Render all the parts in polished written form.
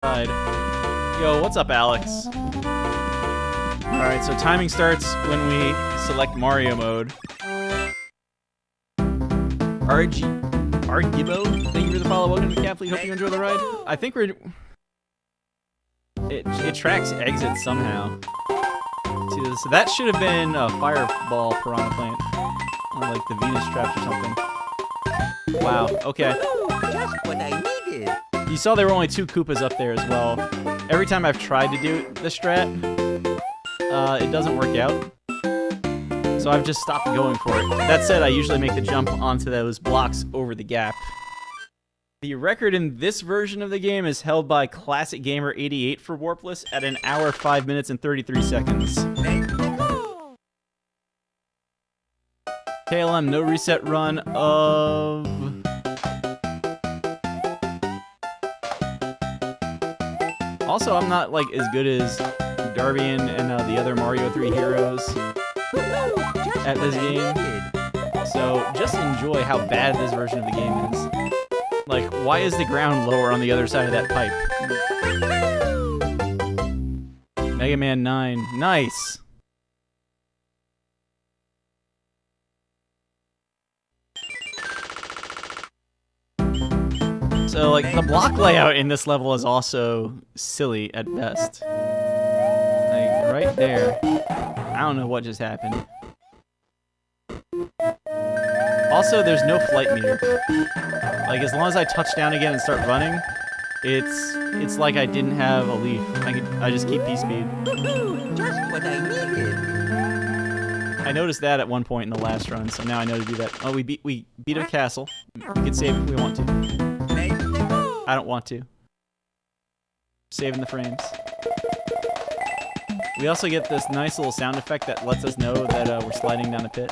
Ride. Yo, what's up, Alex? Alright, so timing starts when we select Mario mode. Argibo, thank you for the follow. Welcome to the Cat Fleet. Hope you enjoy the ride. I think we're... It tracks exits somehow. See, so that should have been a fireball piranha plant. Or like the Venus traps or something. Wow, okay. Just what I needed. You saw there were only 2 Koopas up there as well. Every time I've tried to do the strat, it doesn't work out. So I've just stopped going for it. That said, I usually make the jump onto those blocks over the gap. The record in this version of the game is held by Classic Gamer 88 for Warpless at 1 hour, 5 minutes, and 33 seconds. KLM, no reset run of... Also, I'm not like as good as Darbian and the other Mario 3 heroes at this game. So just enjoy how bad this version of the game is. Like, why is the ground lower on the other side of that pipe? Mega Man 9. Nice! So, like, the block layout in this level is also silly at best. Like, right there. I don't know what just happened. Also, there's no flight meter. Like, as long as I touch down again and start running, it's like I didn't have a leaf. I just keep P-speed. Just what I needed. I noticed that at one point in the last run, so now I know to do that. Oh, we beat a castle. We can save if we want to. I don't want to. Saving the frames. We also get this nice little sound effect that lets us know that we're sliding down a pit.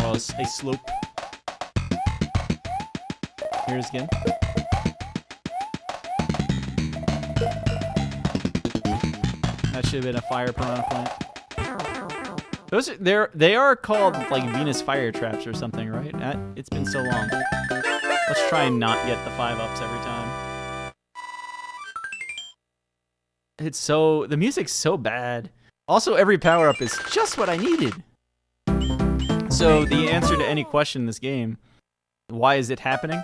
Or a slope. Here's again. That should have been a fire piranha plant. They are called like Venus fire traps or something, right? It's been so long. Let's try and not get the 5-ups every time. The music's so bad. Also, every power-up is just what I needed. So the answer to any question in this game, why is it happening?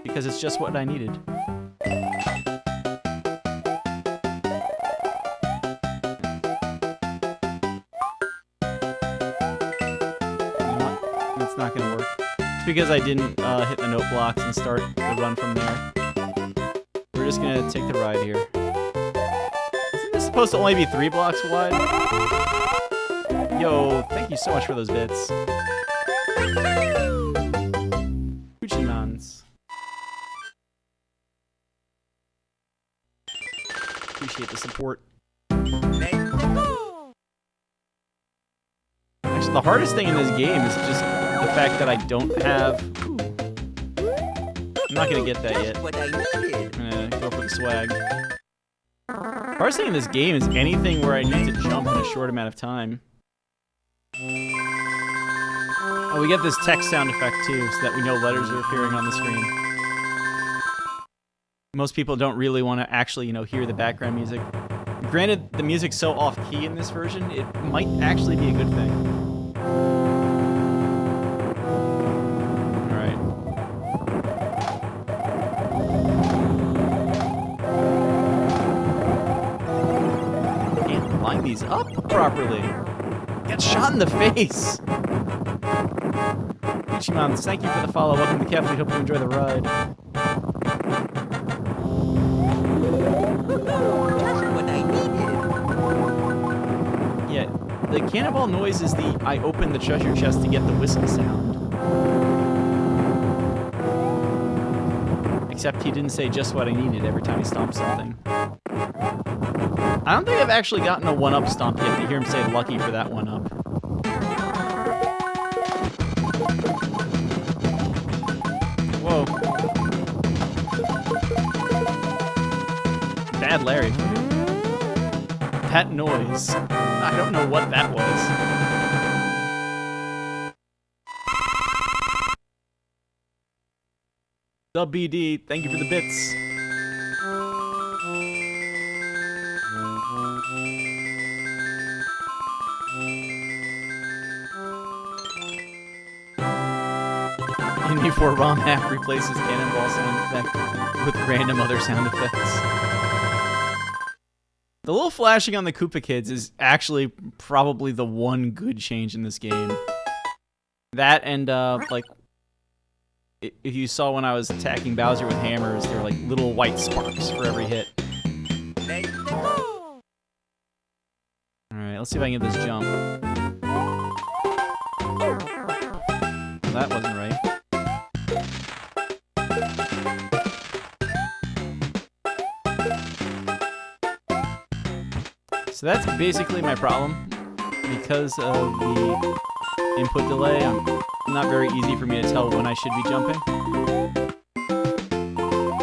Because it's just what I needed. That's not gonna work. It's because I didn't hit the note blocks and start the run from there. We're just gonna take the ride here. Isn't this supposed to only be 3 blocks wide? Yo, thank you so much for those bits. Kuchinans. Appreciate the support. Actually, the hardest thing in this game is just the fact that I don't have... Ooh. I'm not gonna get that yet. What I needed. I'm gonna go for the swag. The hardest thing in this game is anything where I need to jump in a short amount of time. Oh, we get this text sound effect too, so that we know letters are appearing on the screen. Most people don't really want to actually, hear the background music. Granted, the music's so off-key in this version, it might actually be a good thing. Alright. Can't line these up properly. Get shot in the face! Ichiman, thank you for the follow. Welcome to Cat Fleet. Hope you enjoy the ride. Just what I needed. Yeah, the cannonball noise is the I opened the treasure chest to get the whistle sound. Except he didn't say just what I needed every time he stomped something. I don't think I've actually gotten a 1-up stomp yet to hear him say lucky for that 1-up. Whoa. Bad Larry. That noise. I don't know what that was. Sub BD, thank you for the bits. SMA4 ROM hack replaces cannonball sound effect with random other sound effects. The little flashing on the Koopa Kids is actually probably the one good change in this game. That and, like, if you saw when I was attacking Bowser with hammers, there were like little white sparks for every hit. Alright, let's see if I can get this jump. That wasn't right. So that's basically my problem. Because of the input delay, it's not very easy for me to tell when I should be jumping.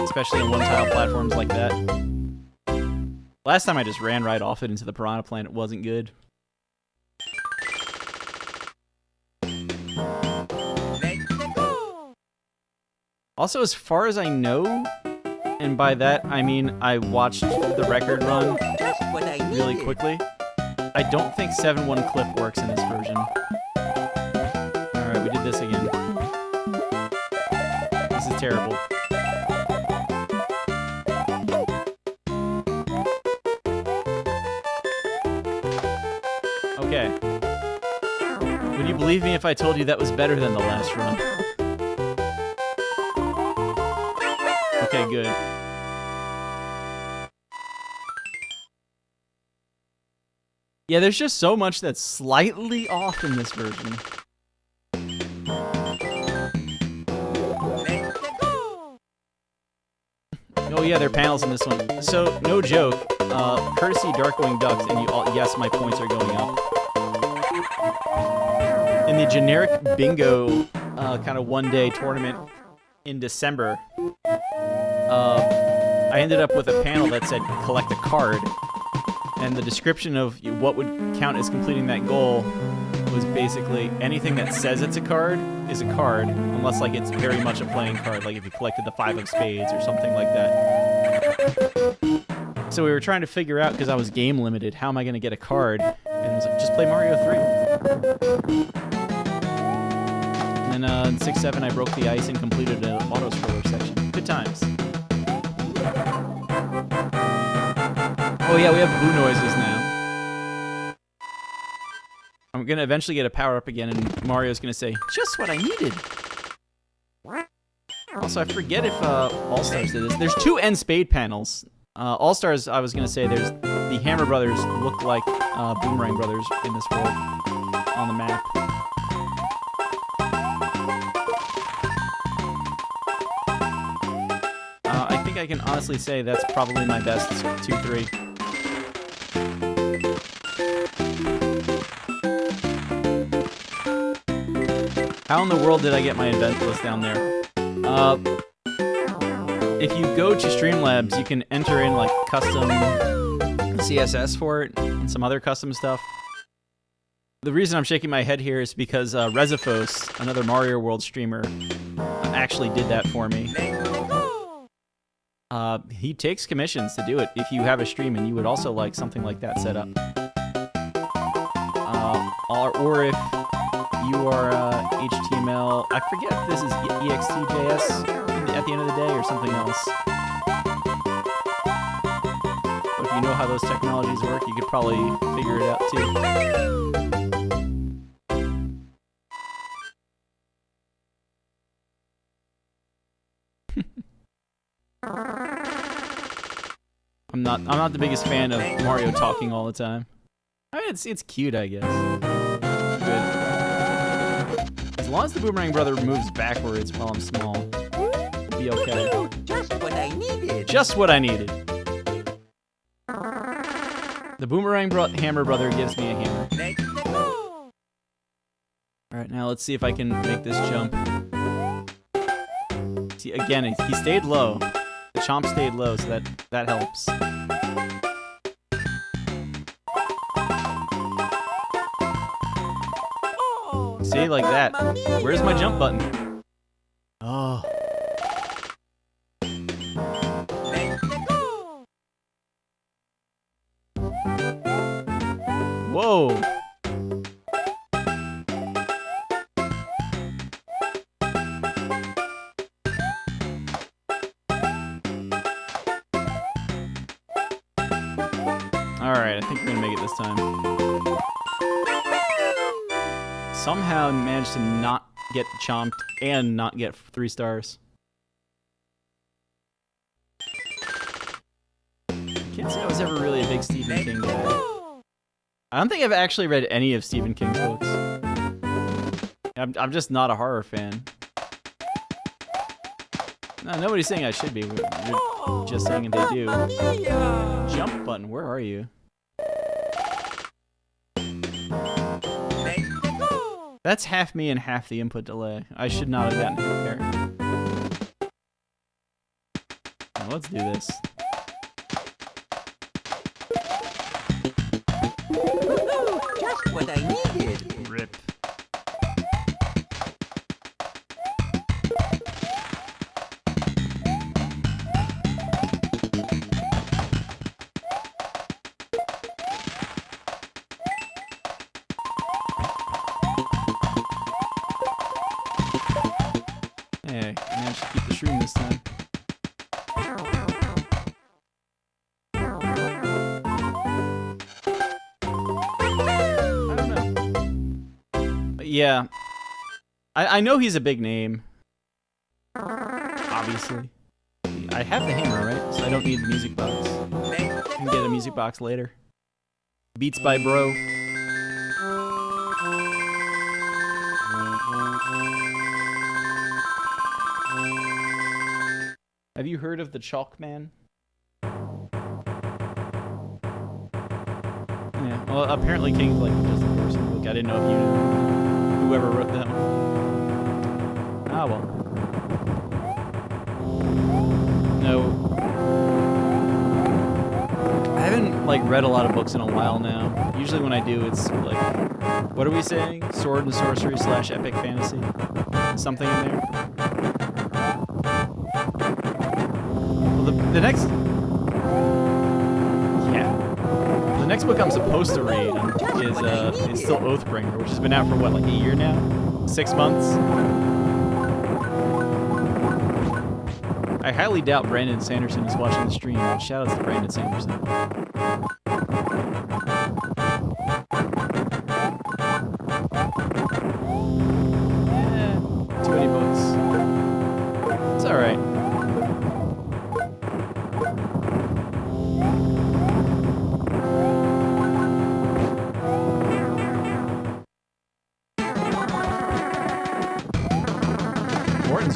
Especially on one-tile platforms like that. Last time I just ran right off it into the Piranha Plant. It wasn't good. Also, as far as I know, and by that I mean I watched the record run really quickly, I don't think 7-1 clip works in this version. Alright, we did this again. This is terrible. Okay. Would you believe me if I told you that was better than the last run? Okay, good. Yeah, there's just so much that's slightly off in this version. Oh yeah, there are panels in this one. So, no joke, courtesy Darkwing Ducks, and you all, yes, my points are going up. In the generic bingo kind of one-day tournament in December, I ended up with a panel that said collect a card, and the description of what would count as completing that goal was basically anything that says it's a card is a card, unless like it's very much a playing card, like if you collected the 5 of spades or something like that. So we were trying to figure out, because I was game limited, how am I going to get a card? And it was like, just play Mario 3. And then in 6-7 I broke the ice and completed an auto-scroller section. Good times. Oh yeah, we have boo noises now. I'm gonna eventually get a power-up again, and Mario's gonna say, just what I needed! Also, I forget if All-Stars did this. There's 2 N Spade panels. All-Stars, I was gonna say, there's the Hammer Brothers look like Boomerang Brothers in this world on the map. I think I can honestly say that's probably my best 2-3. How in the world did I get my event list down there? If you go to Streamlabs, you can enter in like custom CSS for it and some other custom stuff. The reason I'm shaking my head here is because Rezifos, another Mario World streamer, actually did that for me. He takes commissions to do it if you have a stream and you would also like something like that set up. Or if you are HTML, I forget if this is EXTJS at the end of the day or something else. But if you know how those technologies work, you could probably figure it out too. I'm not the biggest fan of Mario talking all the time. I mean, it's cute, I guess. Good. As long as the Boomerang Brother moves backwards while I'm small, it'll be okay. Just what I needed. Just what I needed. The Boomerang Hammer Brother gives me a hammer. Alright, now let's see if I can make this jump. See, again, he stayed low. The chomp stayed low, so that helps. See, like that. Where's my jump button? Oh. Whoa. Alright, I think we're gonna make it this time. Somehow managed to not get chomped and not get 3 stars. Can't say I was ever really a big Stephen King guy. I don't think I've actually read any of Stephen King's books. I'm just not a horror fan. No, nobody's saying I should be. You're just saying they do. Jump button, where are you? That's half me and half the input delay. I should not have gotten hit there. Now let's do this. Just what I needed. Rip. Hey, I managed to keep the shroom this time. I don't know. But yeah. I know he's a big name. Obviously. I have the hammer, right? So I don't need the music box. I can get a music box later. Beats by Bro. Have you heard of the Chalk Man? Yeah, well, apparently King's like just the first book. I didn't know if you knew whoever wrote that one. Ah, well. No. I haven't, like, read a lot of books in a while now. Usually when I do, it's, like, what are we saying? Sword and Sorcery / Epic Fantasy? Something in there? The next... Yeah. The next book I'm supposed to read is still Oathbringer, which has been out for, what, like a year now? 6 months? I highly doubt Brandon Sanderson is watching the stream. Shoutouts to Brandon Sanderson. Yeah, too many books. It's alright.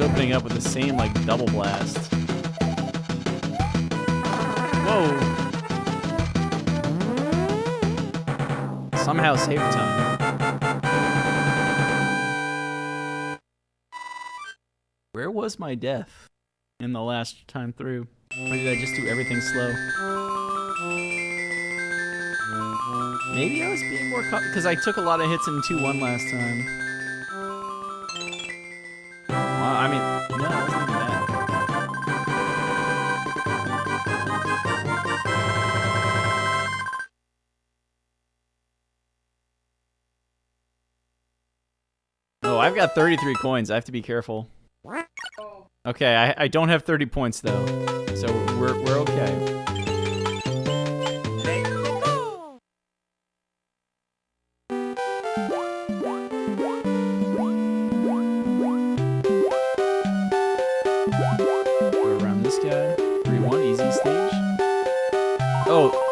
Opening up with the same, like, double blast. Whoa! Somehow save time. Where was my death in the last time through? Or did I just do everything slow? Maybe I was being more because I took a lot of hits in 2-1 last time. I mean, no, it wasn't even that. Oh, I've got 33 coins. I have to be careful. Okay, I don't have 30 points though, so we're okay.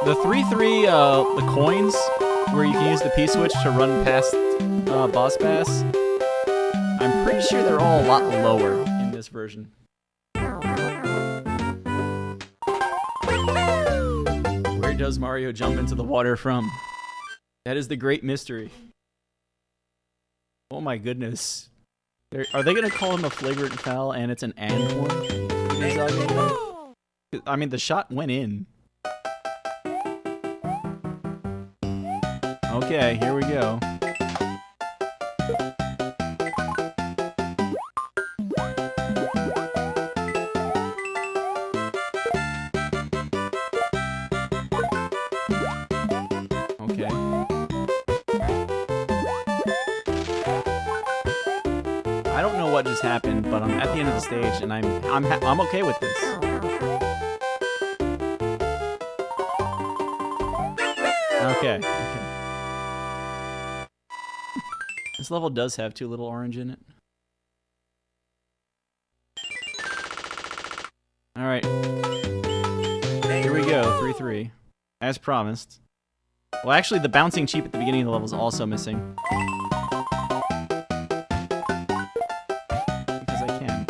The 3-3, the coins, where you can use the P-switch to run past boss pass, I'm pretty sure they're all a lot lower in this version. Where does Mario jump into the water from? That is the great mystery. Oh my goodness. Are they going to call him a flagrant foul and it's an and one? I mean, the shot went in. Okay, here we go. Okay. I don't know what just happened, but I'm at the end of the stage and I'm okay with this. Okay. This level does have too little orange in it. Alright. Here we go, 3-3. As promised. Well, actually, the bouncing cheap at the beginning of the level is also missing. Because I can.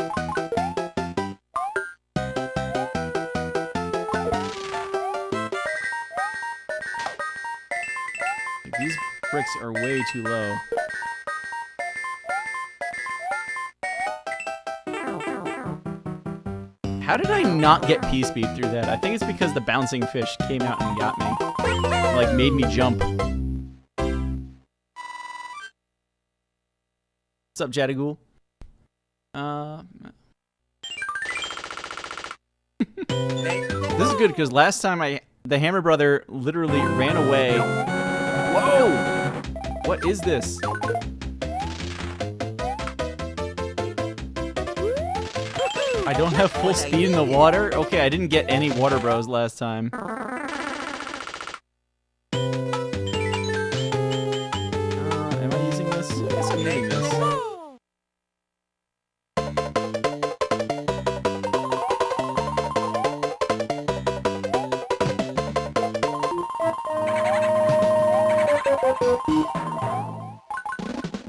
These bricks are way too low. How did I not get P-speed through that? I think it's because the bouncing fish came out and got me. Like, made me jump. What's up, Jadagool? This is good, because last time the Hammer Brother literally ran away. Whoa! What is this? I don't have full speed in the water? Okay, I didn't get any water bros last time. Am I using this? I guess I'm using this.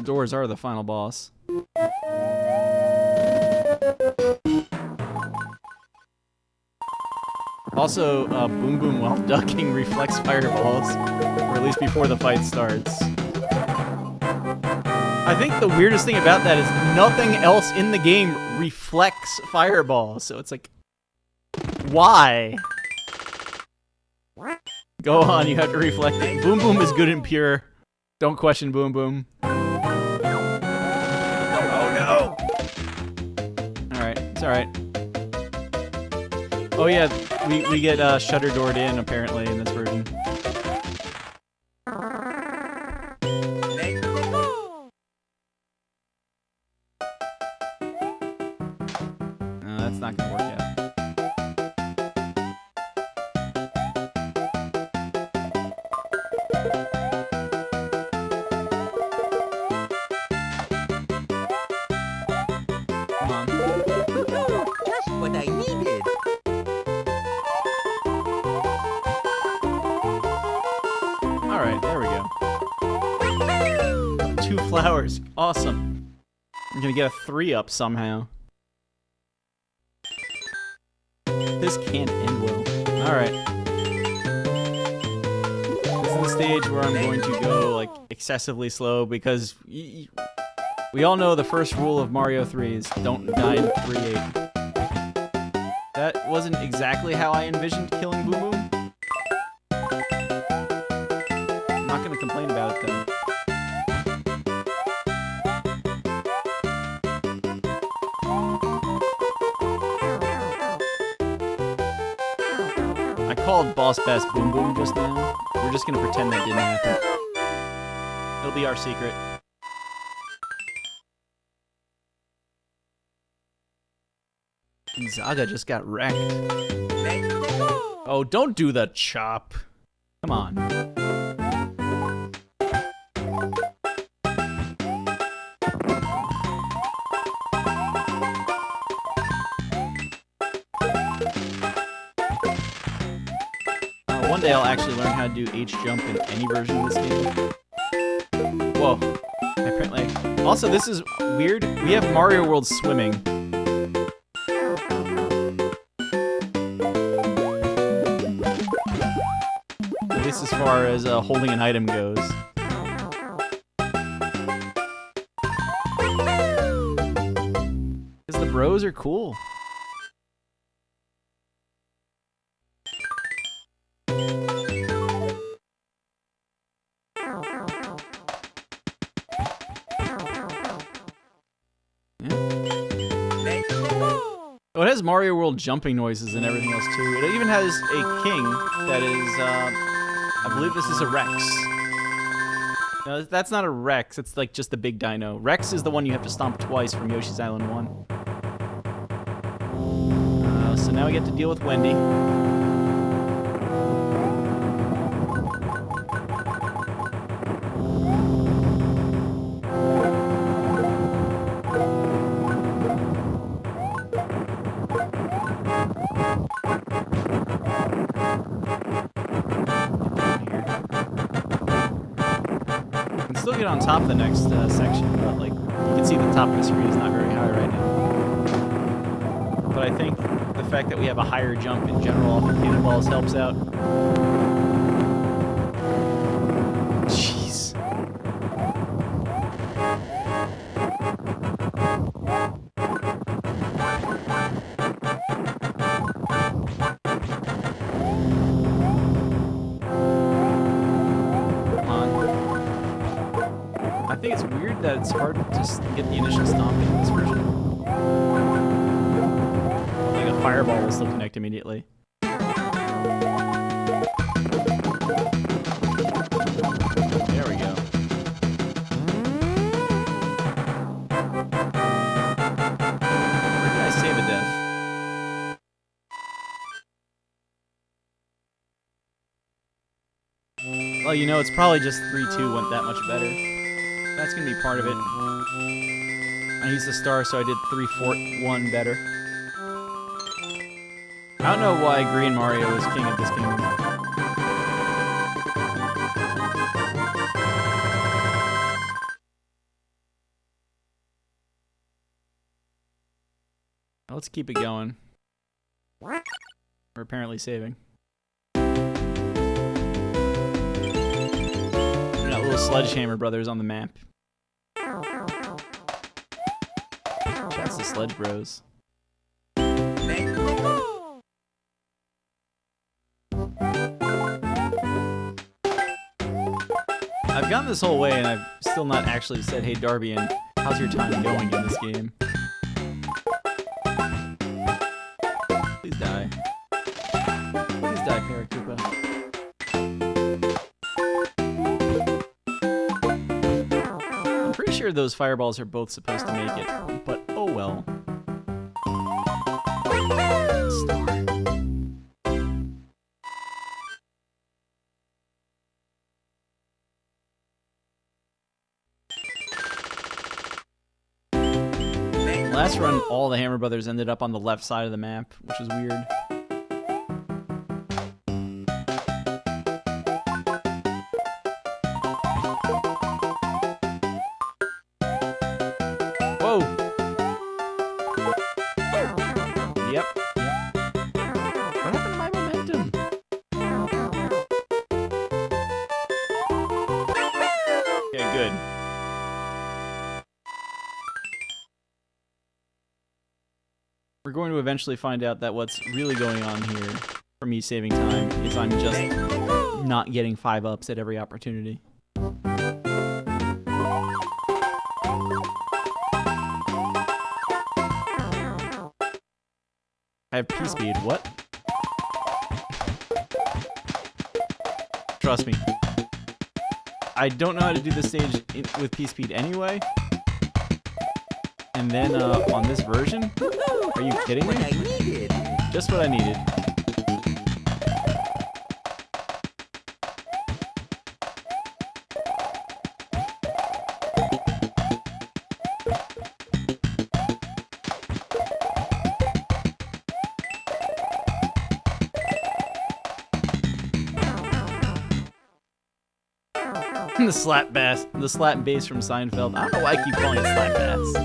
Doors are the final boss. Also, Boom Boom while ducking reflects fireballs, or at least before the fight starts. I think the weirdest thing about that is nothing else in the game reflects fireballs, so it's like, why? Go on, you have to reflect it. Boom Boom is good and pure. Don't question Boom Boom. Oh no! Alright, it's alright. Oh yeah, we get shutter doored in apparently in this version. No, that's not gonna work out. Come on. Just what I needed. Alright, there we go. 2 flowers. Awesome. I'm gonna get a 3-up somehow. This can't end well. Alright. This is the stage where I'm going to go, like, excessively slow because we all know the first rule of Mario 3 is don't die in 3-8. That wasn't exactly how I envisioned killing Boom Boom. I'm not gonna complain about it though. I called Boss Best Boom Boom just now. We're just gonna pretend that didn't happen. It'll be our secret. Zaga just got wrecked. Oh, don't do the chop. Come on. One day I'll actually learn how to do H jump in any version of this game. Whoa. Apparently. Also, this is weird. We have Mario World swimming. At least as far as holding an item goes. Because the bros are cool. Oh, it has Mario World jumping noises and everything else too. It even has a king that is, I believe this is a Rex. No, that's not a Rex, it's like just the big dino. Rex is the one you have to stomp twice from Yoshi's Island 1. So now we get to deal with Wendy. to get on top of the next section, but like you can see the top of the screen is not very high right now. But I think the fact that we have a higher jump in general off of cannonballs helps out. Jeez. I think it's weird that it's hard to just get the initial stomping in this version. Like a fireball will still connect immediately. There we go. Where did I save a death? Well, you know, it's probably just 3-2 went that much better. That's gonna be part of it. I used the star, so I did 3-4-1 better. I don't know why Green Mario is king of this game. Let's keep it going. We're apparently saving. We got little Sledgehammer Brothers on the map. That's the Sledge Bros. I've gone this whole way and I've still not actually said, hey Darbian, how's your time going in this game? Please die. Please die, Paratroopa. I'm pretty sure those fireballs are both supposed to make it, but oh well. Star. Last run, all the Hammer Brothers ended up on the left side of the map, which is weird. Whoa! Yep. What happened to my momentum? Okay, good. We're going to eventually find out that what's really going on here for me saving time is I'm just not getting 5-ups at every opportunity. I have P-Speed. What? Trust me. I don't know how to do this stage with P-Speed anyway. And then on this version? Are you kidding me? Just what I needed. The slap bass, the slap bass from Seinfeld. I don't know why I keep calling it slap bass.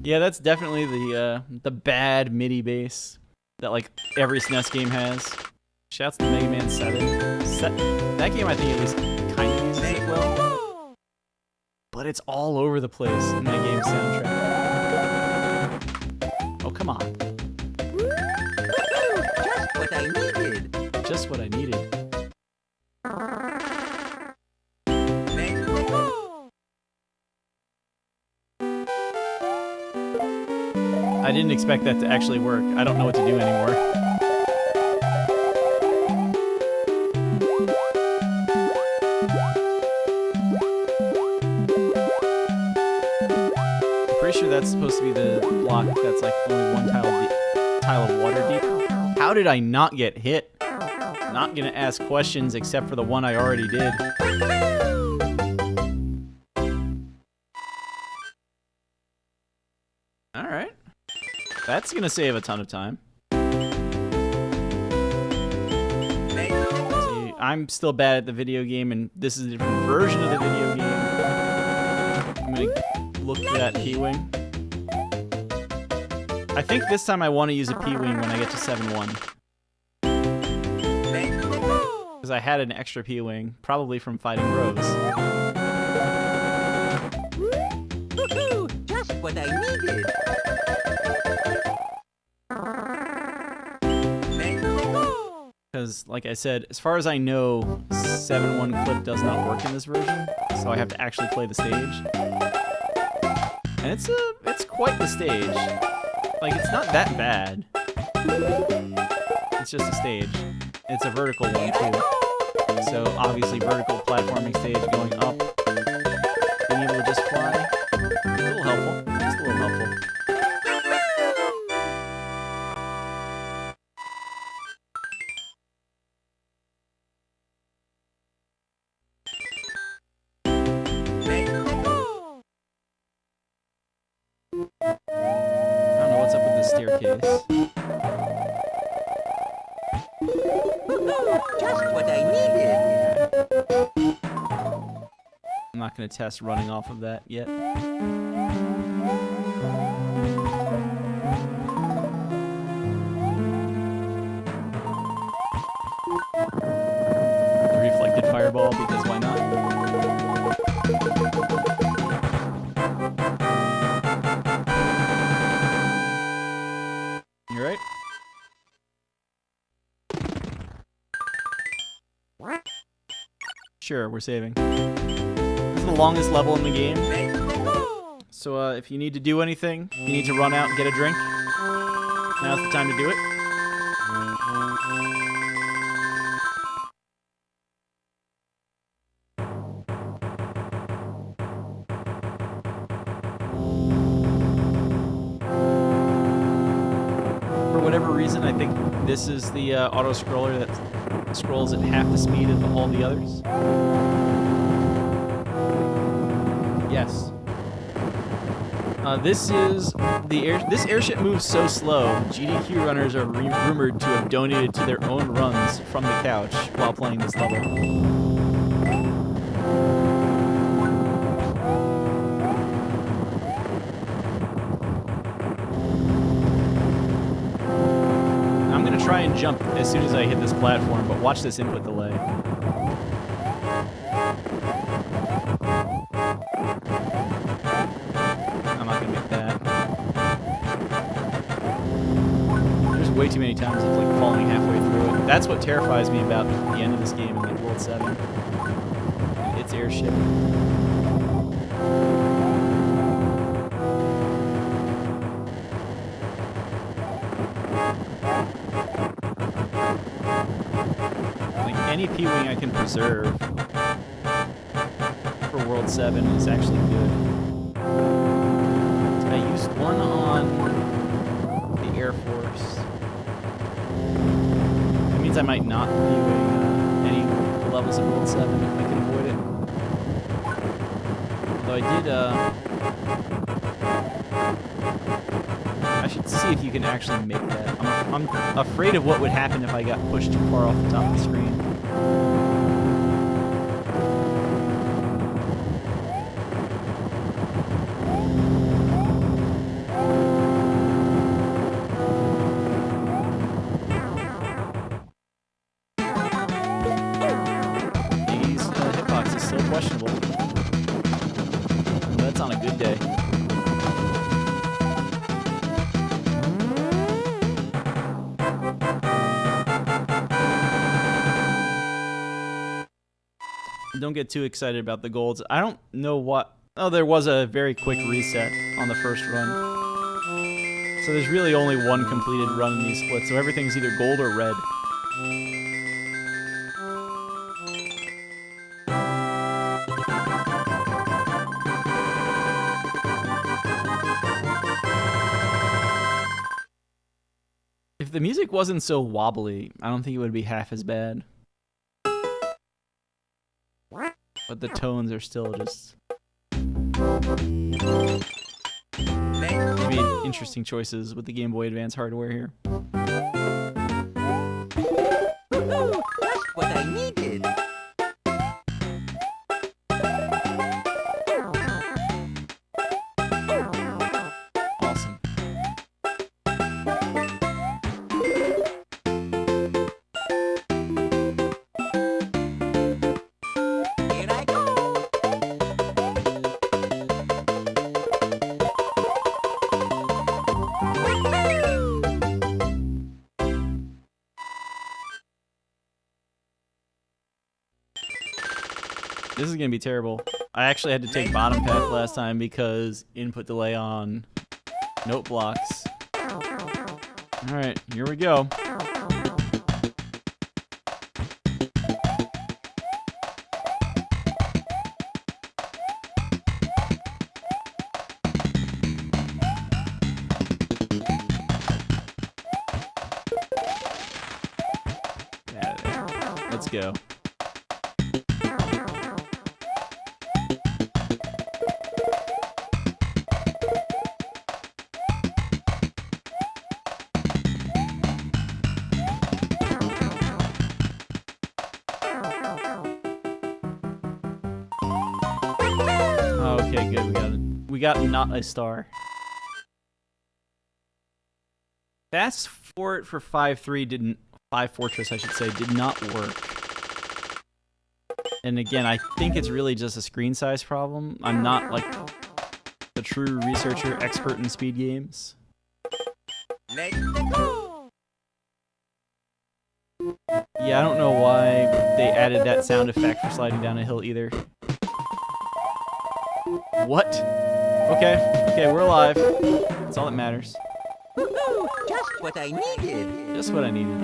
Yeah, that's definitely the bad MIDI bass that like every SNES game has. Shouts to Mega Man 7. That game I think at least kind of uses it well, but it's all over the place in that game's soundtrack. Oh come on! Just what I needed. Just what I needed. I didn't expect that to actually work. I don't know what to do anymore. I'm pretty sure that's supposed to be the block that's like only one tile of water deep. How did I not get hit? Not gonna ask questions except for the one I already did. Alright. That's gonna save a ton of time. See, I'm still bad at the video game, and this is a different version of the video game. I'm gonna look for that P-Wing. I think this time I want to use a P-Wing when I get to 7-1. Because I had an extra P-Wing, probably from fighting Rose. Just what I needed. Because, like I said, as far as I know, 7-1 clip does not work in this version, so I have to actually play the stage. And it's quite the stage. Like, it's not that bad. It's just a stage. It's a vertical one, too. So, obviously, vertical platforming stage going up. Being able to just fly. It's a little helpful. Just a little helpful. I don't know what's up with this staircase. Just what I needed. I'm not going to test running off of that yet. The reflected fireball, because why not? You right? Sure, we're saving. This is the longest level in the game. So if you need to do anything, you need to run out and get a drink, now's the time to do it. For whatever reason, I think this is the auto-scroller that scrolls at half the speed of all the others. Yes. This airship moves so slow. GDQ runners are rumored to have donated to their own runs from the couch while playing this level. I'm gonna try and jump as soon as I hit this platform, but watch this input delay. Way too many times of like falling halfway through it. That's what terrifies me about the end of this game in like World 7. It's airship. Like any P-Wing I can preserve for World 7 is actually good. I used one on the Air Force. I might not be doing any levels of World 7 if I can avoid it. Although I did, I should see if you can actually make that. I'm afraid of what would happen if I got pushed too far off the top of the screen. Questionable. That's on a good day. Don't get too excited about the golds. I don't know what... Oh, there was a very quick reset on the first run. So there's really only one completed run in these splits, so everything's either gold or red. If the music wasn't so wobbly, I don't think it would be half as bad. But the tones are still just... You made interesting choices with the Game Boy Advance hardware here. Just what I needed. This is gonna be terrible. I actually had to take bottom path last time because input delay on note blocks. Alright, here we go. Let's go. Okay, good. We got not a star. Fast Forward for 5.3 didn't. 5 Fortress, I should say, did not work. And again, I think it's really just a screen size problem. I'm not like the true researcher expert in speed games. Yeah, I don't know why they added that sound effect for sliding down a hill either. What? Okay, we're alive. That's all that matters. Just what I needed. Just what I needed.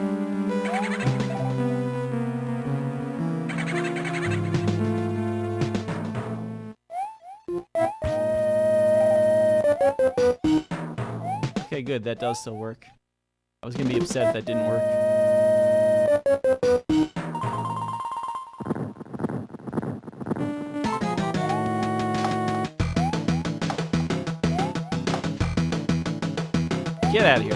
Okay, good. That does still work. I was gonna be upset if that didn't work. Get out of here.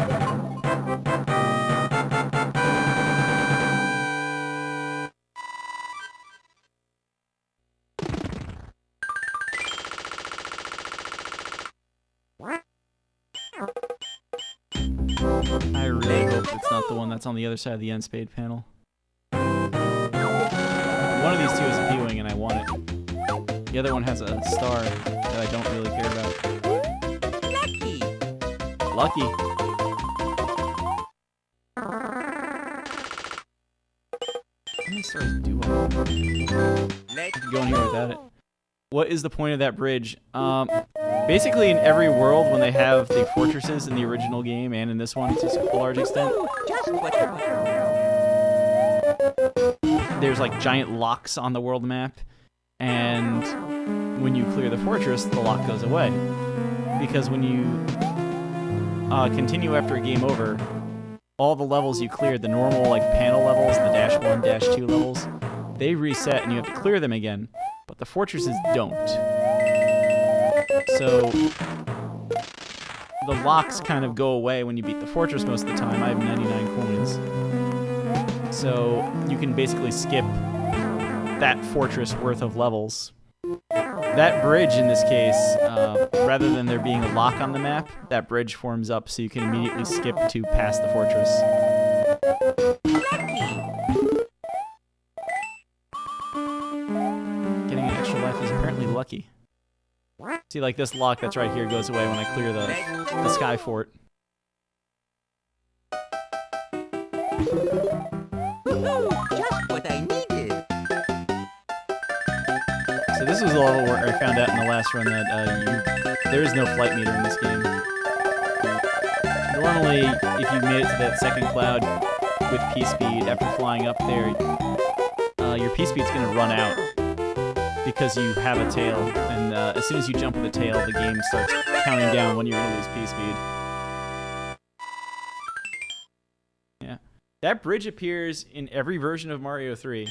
I really hope it's not the one that's on the other side of the end spade panel. One of these two is a P-wing and I want it. The other one has a star that I don't really care about. Lucky. How many stars do I have? I could go in here without it. What is the point of that bridge? Basically in every world when they have the fortresses in the original game and in this one to a large extent, there's like giant locks on the world map, and when you clear the fortress, the lock goes away. Because when you continue after a game over, all the levels you cleared, the normal like panel levels, the -1, -2 levels, they reset and you have to clear them again, but the fortresses don't. So the locks kind of go away when you beat the fortress most of the time. I have 99 coins. So you can basically skip that fortress worth of levels. That bridge, in this case, rather than there being a lock on the map, that bridge forms up so you can immediately skip to past the fortress. Getting an extra life is apparently lucky. See, like this lock that's right here goes away when I clear the sky fort. Just what I needed. So this was a level where I found out in the last run that there is no flight meter in this game. Normally, if you made it to that second cloud with P-speed after flying up there, your P-speed's going to run out because you have a tail, and as soon as you jump with a tail, the game starts counting down when you're going to lose P-speed. Yeah. That bridge appears in every version of Mario 3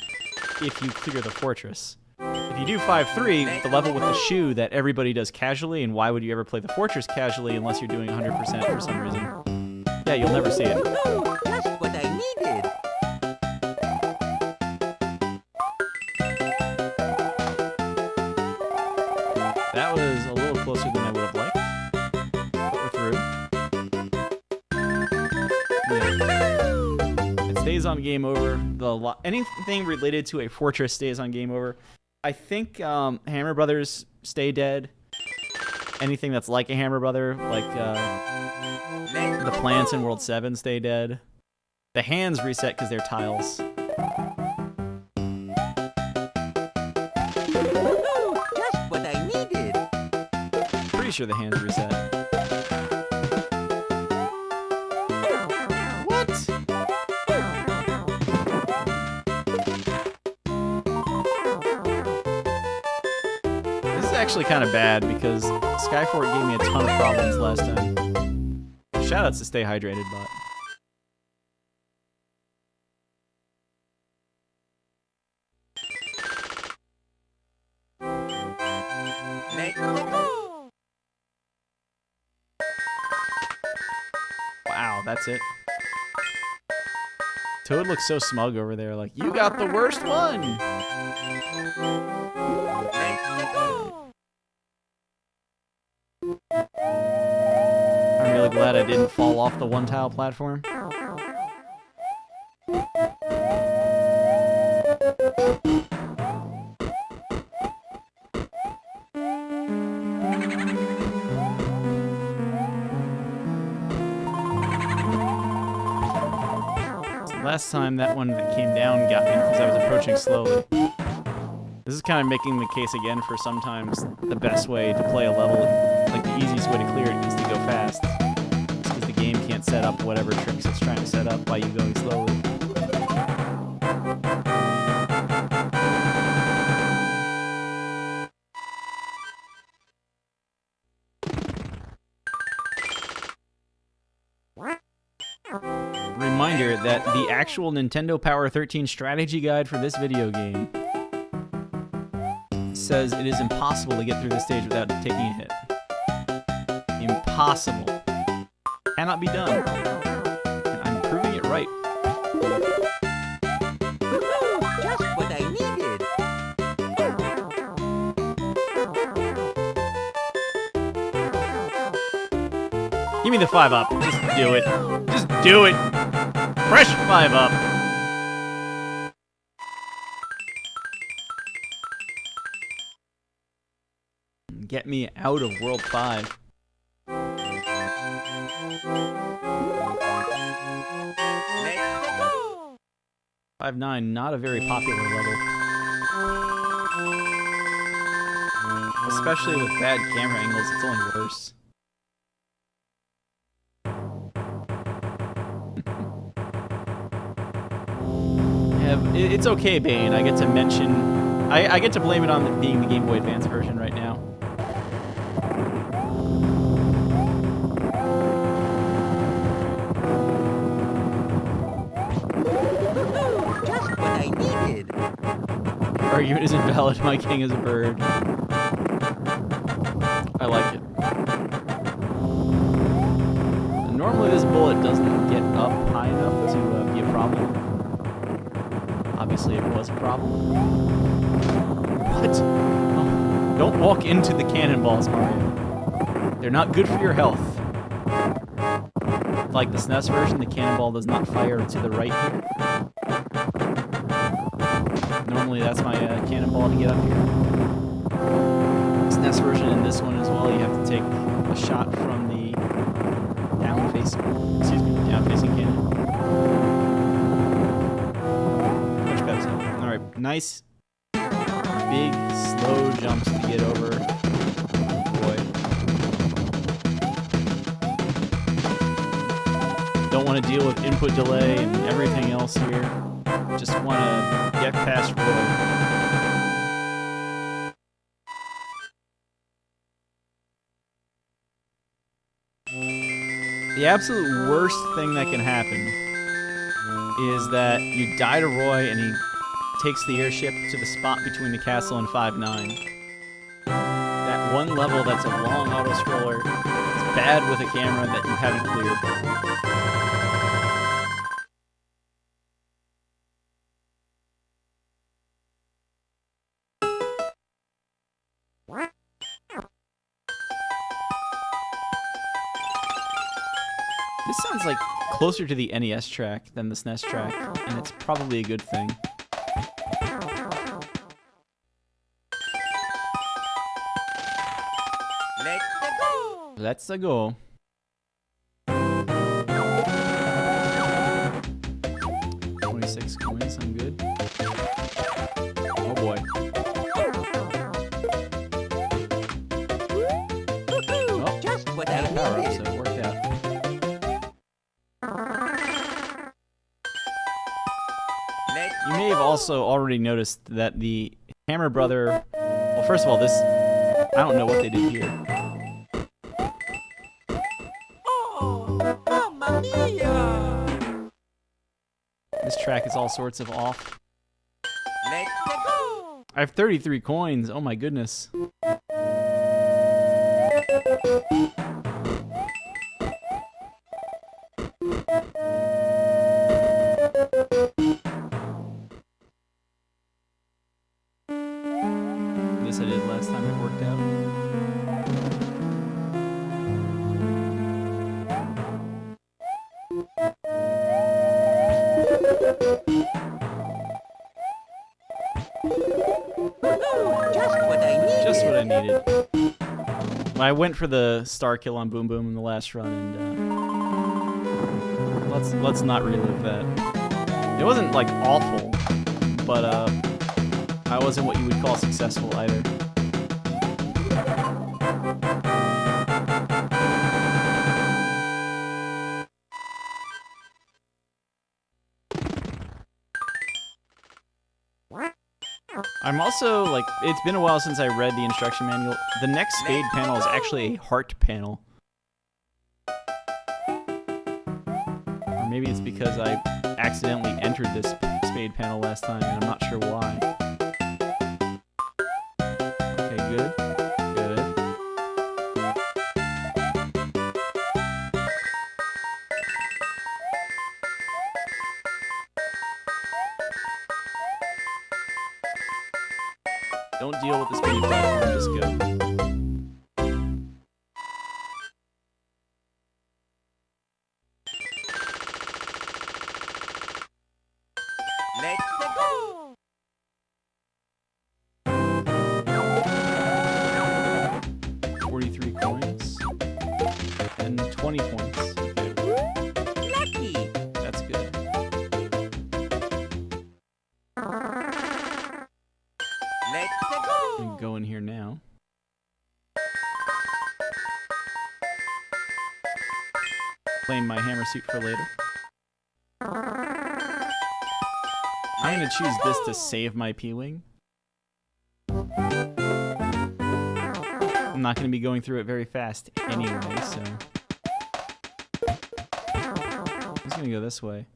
if you clear the fortress. If you do 5.3, the level with the shoe that everybody does casually, and why would you ever play the fortress casually unless you're doing 100% for some reason? Yeah, you'll never see it. Just what I needed. That was a little closer than I would have liked. But we're through. Yeah. It stays on game over. Anything related to a fortress stays on game over. I think Hammer Brothers stay dead. Anything that's like a Hammer Brother, like the plants in World 7 stay dead. The hands reset because they're tiles. Woohoo! Just what I needed. Pretty sure the hands reset. What? This is actually kind of bad because Skyfort gave me a ton of problems last time. Shoutouts to Stay Hydrated Bot. Let's go. Wow, that's it. Toad looks so smug over there, like, you got the worst one! Let's go. I'm really glad I didn't fall off the one-tile platform. Last time that one that came down got me because I was approaching slowly. This is kind of making the case again for sometimes the best way to play a level, like the easiest way to clear it is to go fast. Because the game can't set up whatever tricks it's trying to set up by you going slowly. Reminder that the actual Nintendo Power 13 strategy guide for this video game says it is impossible to get through this stage without taking a hit. Impossible. Cannot be done. And I'm proving it right. Woohoo! Just what I needed. Give me the 5-up. Just do it. Just do it. Fresh 5-up. Get me out of World 5. Let's go. 5-9, not a very popular level. Especially with bad camera angles, it's only worse. It's okay, Bane. I get to mention... I get to blame it on being the Game Boy Advance version right now. Woohoo! Just what I needed. Argument is invalid. My king is a bird. I like it. Normally this bullet doesn't get up high enough to be a problem. Obviously it was a problem. What? Oh, don't walk into the cannonballs, Mario. They're not good for your health. Like the SNES version, the cannonball does not fire to the right here. Normally that's my cannonball to get up here. SNES version and this one as well, you have to take a shot from the down-facing cannon. Much better. Alright, nice, big, slow jumps to get over. Boy. Don't want to deal with input delay and everything else here. Just want to get past Roy. The absolute worst thing that can happen is that you die to Roy and he takes the airship to the spot between the castle and 5-9. That one level that's a long auto-scroller, it's bad with a camera that you haven't cleared. This sounds like closer to the NES track than the SNES track, and it's probably a good thing. Let's go. Let's go. 26 coins, I'm good. Oh boy. You may have also already noticed that the Hammer Brother... Well, first of all, this... I don't know what they did here. Oh, mamma mia! This track is all sorts of off. Let's go! I have 33 coins. Oh my goodness. This I did last time, it worked out. Just what I needed. Just what I needed. I went for the star kill on Boom Boom in the last run, and let's not relive that. It wasn't like awful, but I wasn't what you would call successful either. I'm also, like, it's been a while since I read the instruction manual. The next spade panel is actually a heart panel. Or maybe it's because I accidentally entered this spade panel last time, and I'm not sure why. Okay, good. Good. Don't deal with the spade platform, just go. Let's go! 43 coins. And 20 points. Lucky! That's good. Let's We go! can go in here now. Claim my hammer suit for later. I'm gonna choose this to save my P-Wing. I'm not gonna be going through it very fast anyway, so... I'm just gonna go this way.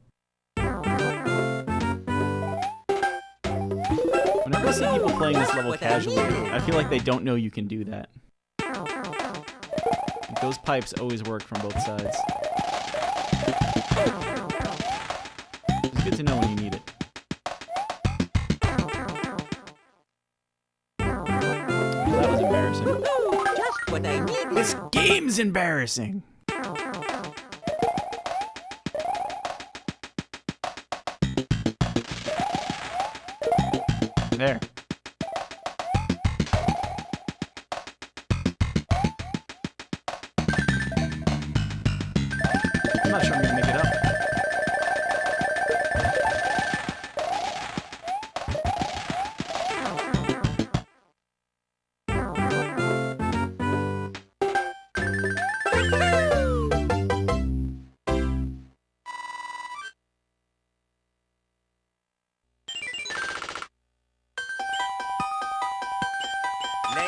Whenever I see people playing this level casually, I feel like they don't know you can do that. Like, those pipes always work from both sides. It's good to know when you need it. That was embarrassing. Just what I needed. This game's embarrassing! There. I'm not sure I'm gonna make it up.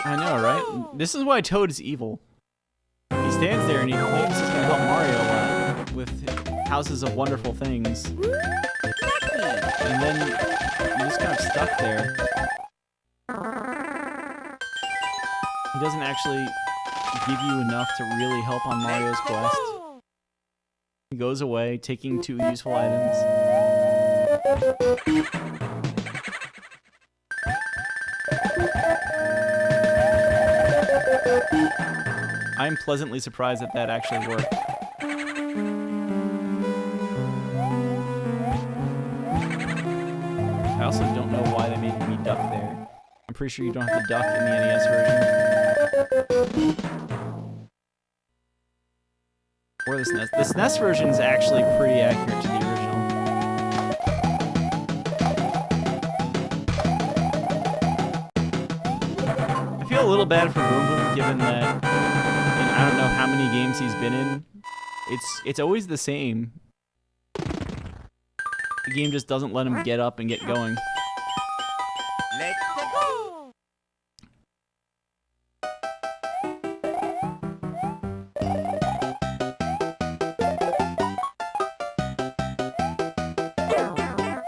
I know, right? This is why Toad is evil. He stands there and he claims he's gonna help Mario a lot with Houses of Wonderful Things. And then you're just kind of stuck there. He doesn't actually give you enough to really help on Mario's quest. He goes away, taking 2 useful items. I'm pleasantly surprised that that actually worked. I also don't know why they made me duck there. I'm pretty sure you don't have to duck in the NES version. Or the SNES. The SNES version is actually pretty accurate to the original. I feel a little bad for Boom Boom, given that I don't know how many games he's been in. It's always the same. The game just doesn't let him get up and get going. Let's go.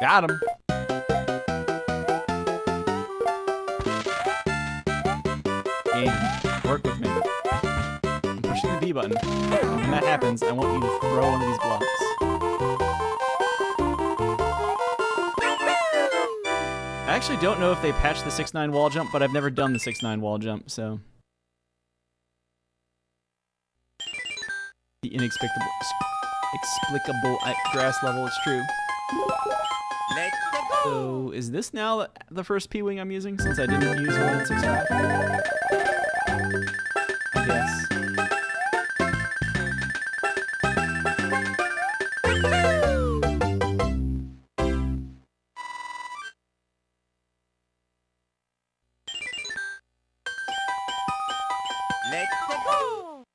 Got him. Game, work with me. I'm pushing the B button. And when that happens, I want you to throw one of these blocks. I actually don't know if they patched the 6-9 wall jump, but I've never done the 6-9 wall jump, so. The inexplicable grass level, it's true. Let's go. So, is this now the first P-Wing I'm using, since I didn't use one in 6-5? I guess. Let's go.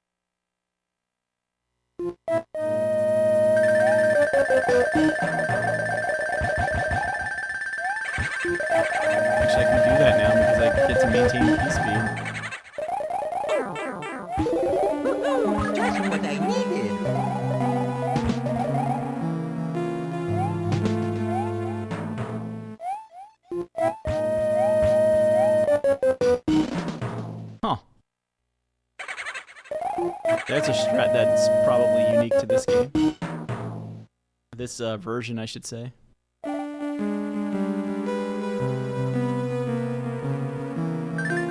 Actually, I can do that now because I get to maintain key speed. Just what I needed. Huh. That's a strat that's probably unique to this game. This version, I should say.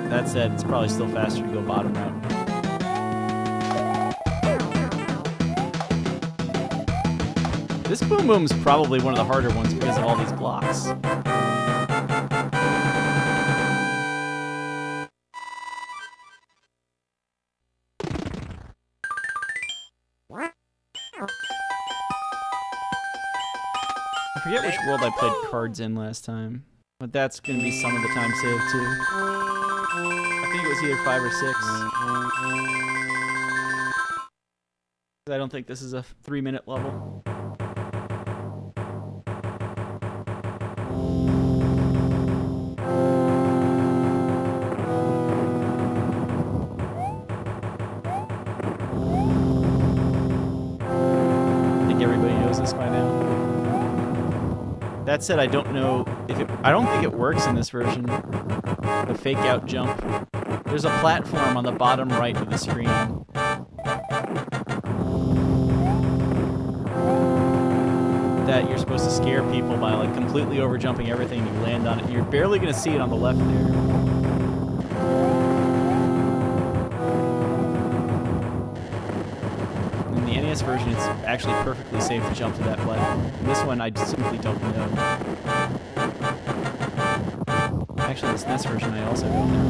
That said, it's probably still faster to go bottom route. This Boom Boom's probably one of the harder ones because of all these blocks. I forget which world I played cards in last time, but that's going to be some of the time saved too. I think it was either 5 or 6. I don't think this is a 3-minute level. I think everybody knows this by now. That said, I don't know if it... I don't think it works in this version. The fake out jump. There's a platform on the bottom right of the screen. That you're supposed to scare people by like completely over jumping everything. You land on it. You're barely going to see it on the left there. In the NES version, it's actually perfectly safe to jump to that platform. In this one, I simply don't know. Actually, this SNES version, I also don't know.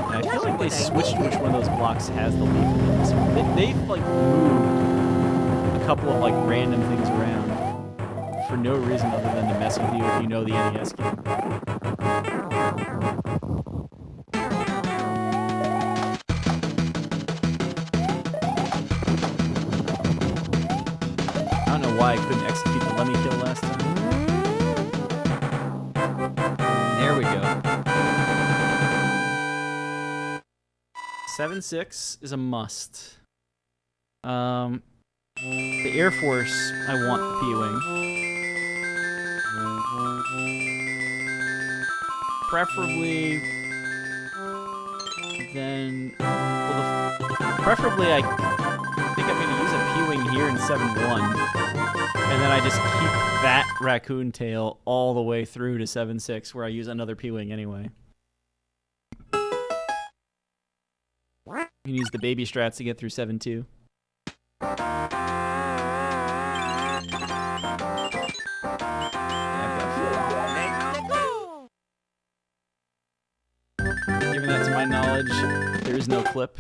And I feel like they switched which one of those blocks has the leaf in this one. They've like moved a couple of like random things around for no reason other than to mess with you if you know the NES game. I don't know why I couldn't execute the Lemmy kill last time. There we go. 7-6 is a must. The Air Force, I want the P-Wing. Preferably, then, well, preferably I think I'm going to use a P-Wing here in 7-1, and then I just keep that raccoon tail all the way through to 7-6, where I use another P-Wing anyway. You can use the baby strats to get through 7-2. Given that to my knowledge, there is no clip.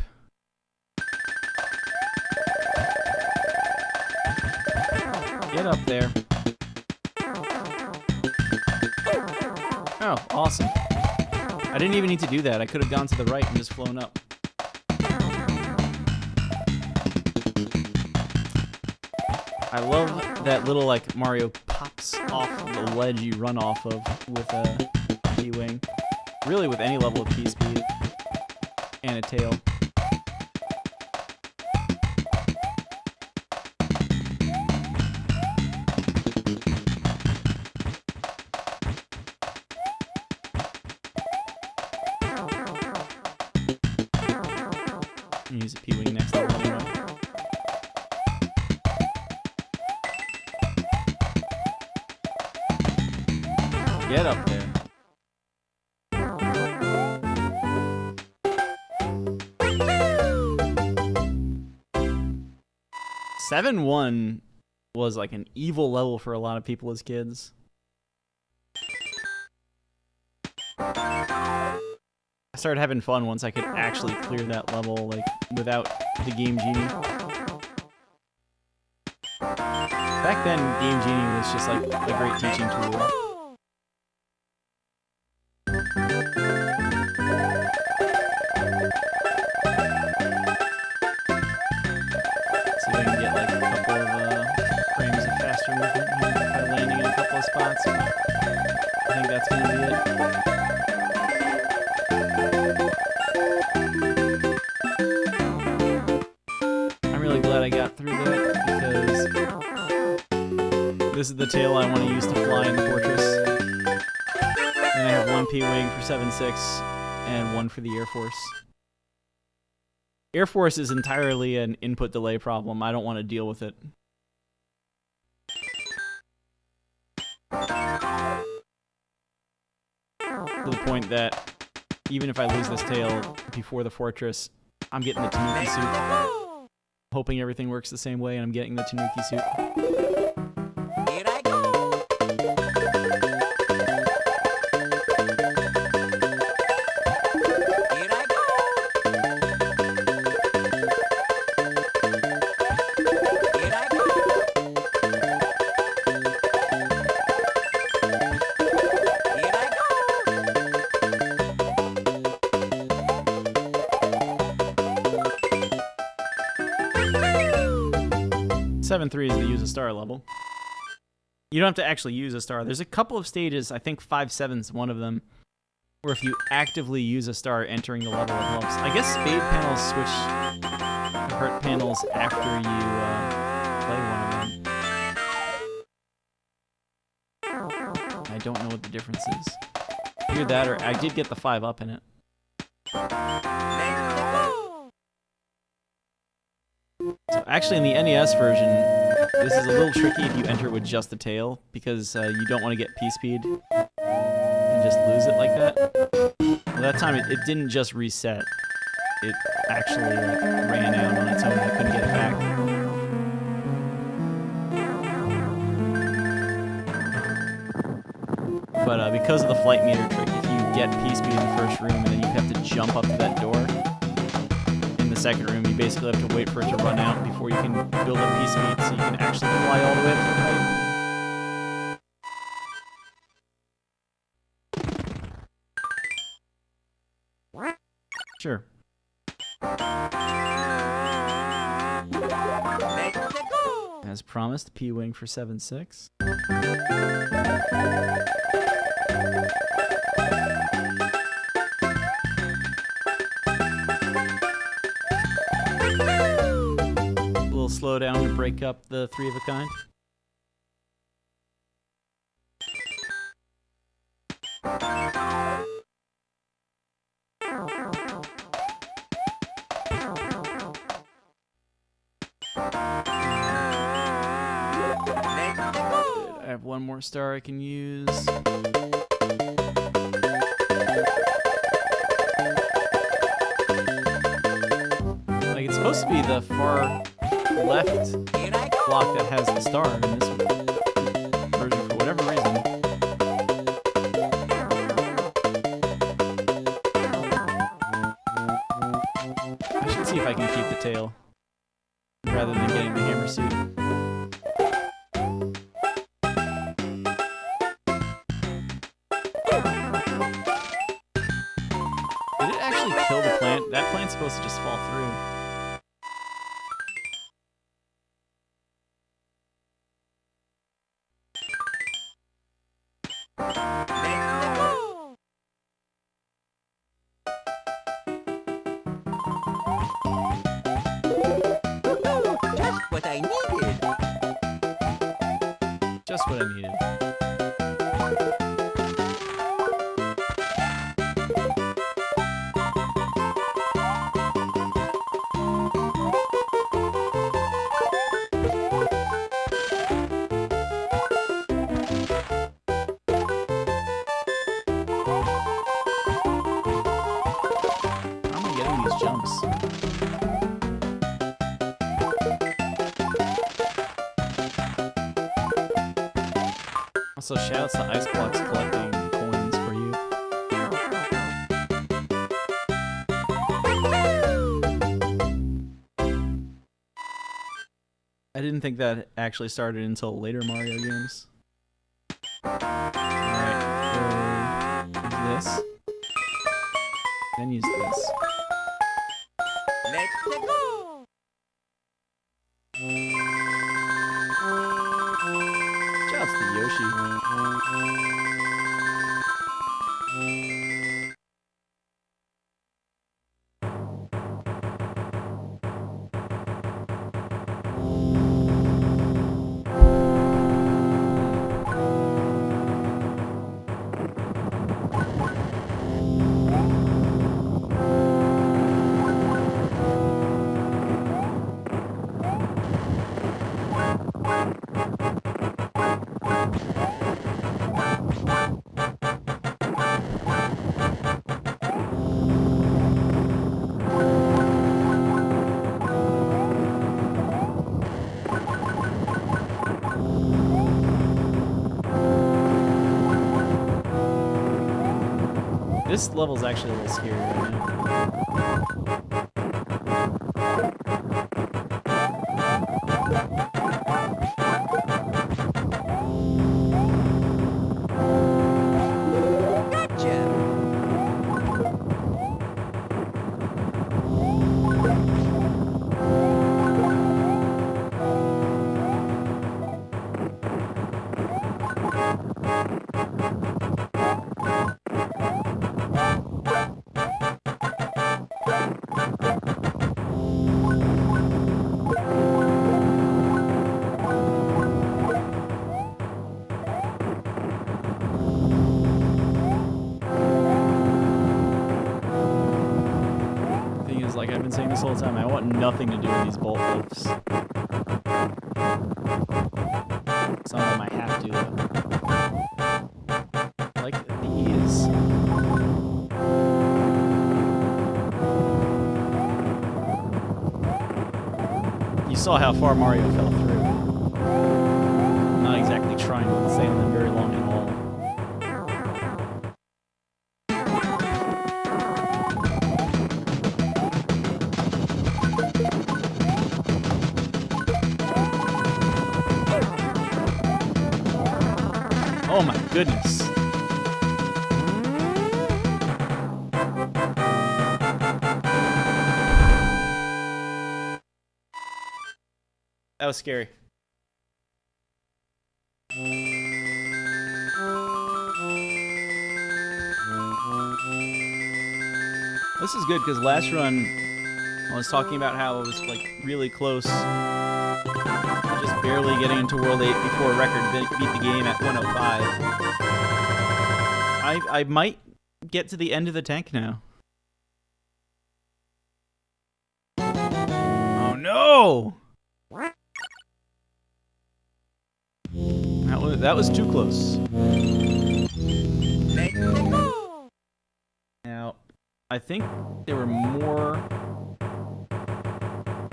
Get up there. Oh, awesome. I didn't even need to do that. I could have gone to the right and just flown up. I love that little, like, Mario pops off the ledge you run off of with a P-Wing. Really, with any level of P-Speed and a tail. Use a P-Wing next level anyway. Get up there. (7-1) was like an evil level for a lot of people as kids. I started having fun once I could actually clear that level, like, without the Game Genie. Back then, Game Genie was just like a great teaching tool. See if I can get like a couple of frames of faster movement here by landing in a couple of spots. I think that's gonna be it. I'm really glad I got through that because this is the tail I want to use to fly in the fortress. And I have one P-Wing for 7.6 and one for the Air Force. Air Force is entirely an input delay problem. I don't want to deal with it. To the point that even if I lose this tail before the fortress, I'm getting the Tanuki suit. Hoping everything works the same way, and I'm getting the Tanuki suit. Here I go. Here I go. Here I go. Here I go. 7-3 is the use a star level. You don't have to actually use a star. There's a couple of stages, I think 5-7's one of them, where if you actively use a star entering the level, it helps. I guess spade panels switch to hurt panels after you play one of them. I don't know what the difference is. Either that or I did get the 5 up in it. So actually in the NES version, this is a little tricky if you enter with just the tail, because you don't want to get P-Speed and just lose it like that. Well, that time it didn't just reset. It actually like, ran out on its own and I couldn't get it back. But because of the flight meter trick, if you get P-Speed in the first room and then you have to jump up to that door, in the second room you basically have to wait for it to run out before you can build up P-Speed so you can actually fly all the way up to the pipe. Sure. As promised, P-Wing for 7.6. A little slow down to break up the 3 of a kind. I have one more star I can use. Like, it's supposed to be the far left block that has the star in this version for whatever reason. I should see if I can keep the tail rather than getting the hammer suit. Did it actually kill the plant? That plant's supposed to just fall through. Just what I needed. How am I getting these jumps? Also, shoutouts to Iceblox collecting coins for you. I didn't think that actually started until later Mario games. Alright, use this. Then use this. Let's go. Shouts to Yoshi. This level's actually a little scary right now. Like I've been saying this whole time, I want nothing to do with these bolt lifts. Some of them I have to, though. Like these. You saw how far Mario fell through. I'm not exactly trying to stay on them very long at all. Oh my goodness. That was scary. This is good because last run I was talking about how it was like really close. Just barely getting into World 8 before a record beat the game at 105. I might get to the end of the tank now. Oh no! That was too close. Now, I think there were more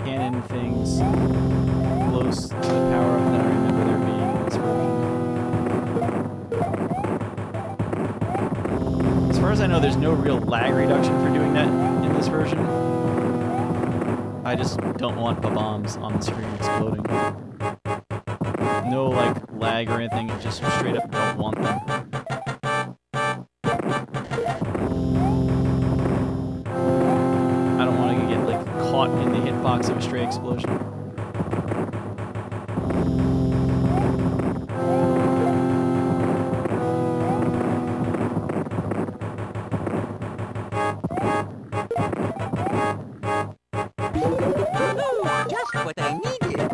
cannon things close to the power-up than I remember there being in this version. As far as I know, there's no real lag reduction for doing that in this version. I just don't want the bombs on the screen exploding. No, like, lag or anything, just straight up don't want them. I don't want to get, like, caught in the hitbox of a stray explosion. Just what I needed.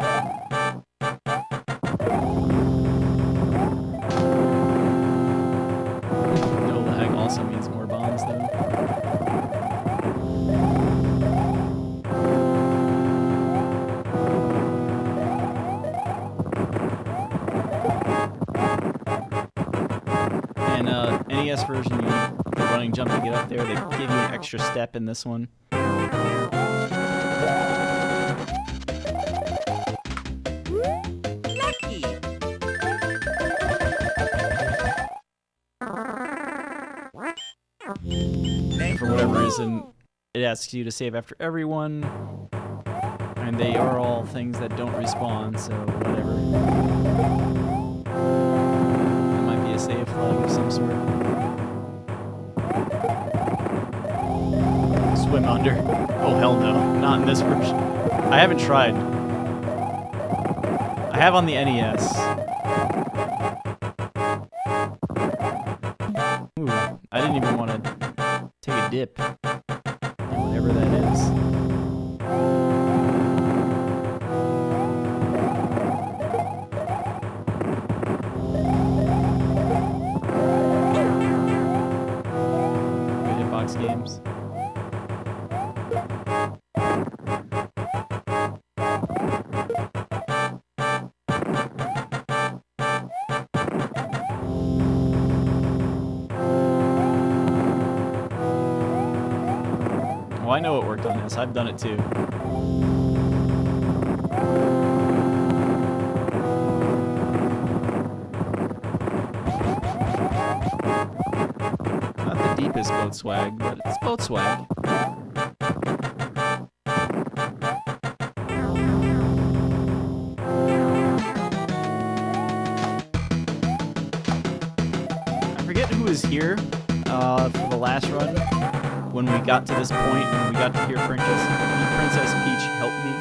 NES version, you need the running jump to get up there. They give you an extra step in this one. Lucky. For whatever reason, it asks you to save after everyone, and they are all things that don't respawn, so whatever. That might be a save flag of some sort. Swim under. Oh hell no, not in this version. I haven't tried. I have on the NES. Ooh, I didn't even want to take a dip. Whatever that is. Good hitbox games. Oh, I know it worked on this. I've done it too. Not the deepest boat swag, but it's boat swag. I forget who was here for the last run. When we got to this point and we got to hear Princess Peach Help Me,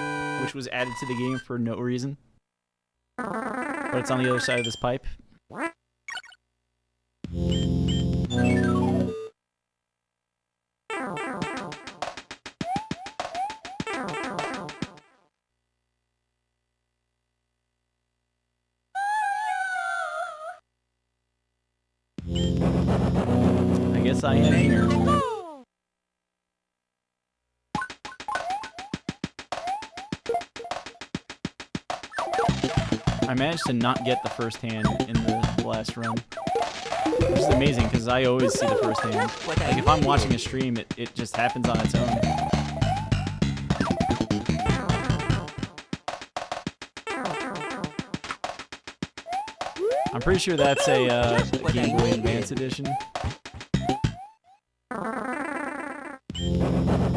which was added to the game for no reason. But it's on the other side of this pipe. I guess I am here. I managed to not get the first hand in the last run, which is amazing because I always see the first hand. Like if I'm watching a stream, it just happens on its own. I'm pretty sure that's a Game Boy Advance edition.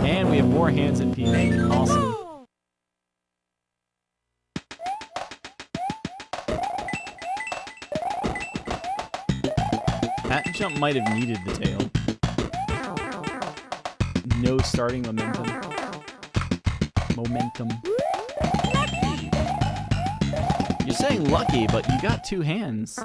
And we have more hands in PvP. Awesome. That jump might have needed the tail. No starting momentum. You're saying lucky, but you got two hands. So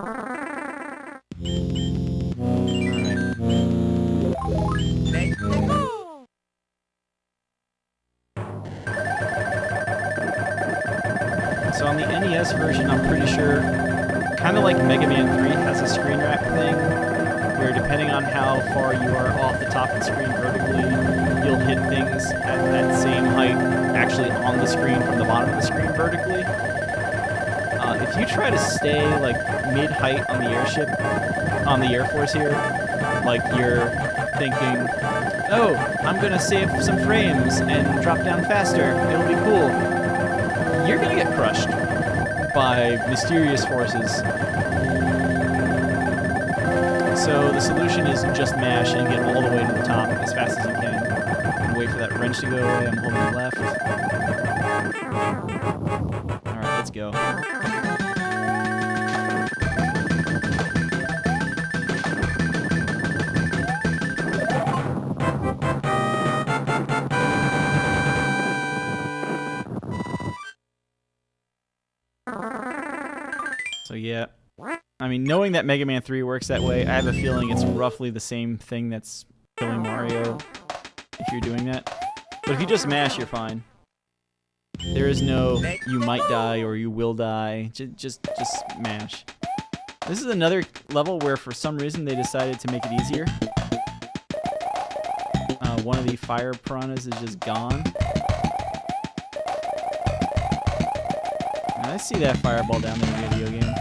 on the NES version, I'm pretty sure, kind of like Mega Man 3 has a screen wrap thing, where depending on how far you are off the top of the screen vertically, you'll hit things at that same height, actually on the screen from the bottom of the screen vertically. If you try to stay like mid-height on the airship, on the Air Force here, like you're thinking, oh, I'm gonna save some frames and drop down faster, it'll be cool, you're gonna get crushed by mysterious forces. So the solution is just mash and get all the way to the top as fast as you can. And wait for that wrench to go away. I'm holding left. Alright, let's go. So yeah. I mean, knowing that Mega Man 3 works that way, I have a feeling it's roughly the same thing that's killing Mario if you're doing that. But if you just mash, you're fine. There is no you might die or you will die. Just mash. This is another level where for some reason they decided to make it easier. One of the fire piranhas is just gone. And I see that fireball down there in the video game.